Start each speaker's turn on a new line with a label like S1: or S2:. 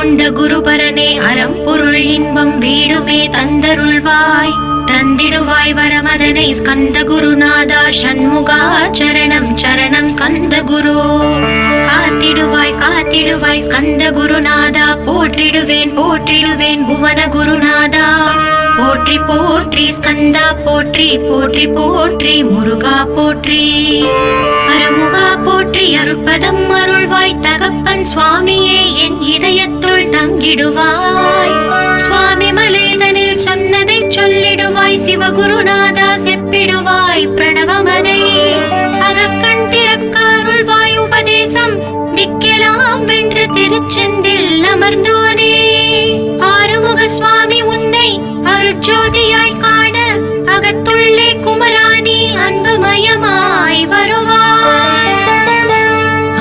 S1: கொண்ட குருபரனே அறம் பொருள் இன்பம் வீடுமே தந்தருள்வாய் தந்திடுவாய் வரமதனை ஸ்கந்த குருநாதா ஷண்முகா சரணம் சரணம் ஸ்கந்த குரு காத்திடுவாய் காத்திடுவாய் ஸ்கந்த குருநாதா போற்றிடுவேன் போற்றிடுவேன் புவன குருநாதா போற்றி போற்றி ஸ்கந்தா போற்றி போற்றி போற்றி முருகா போற்றி அருமுகா போற்றி அருட்பதம் அருள்வாய் தகப்பன் சுவாமியே என் இதயத்துள் தங்கிடுவாய் சுவாமி மலேதனில் சொன்னதை சொல்லிடுவாய் சிவகுருநாதா செப்பிடுவாய் பிரணவமதை அகக்கண் திறக்க அருள்வாய் உபதேசம் திக்கெல்லாம் வென்று திருச்செந்தில் அமர்ந்தோனே ஆறுமுக சுவாமி உன்னை அருட்ஜோதியாய் காண அகத்துள்ளே குமராணி அன்புமயமாய் வருவாய்.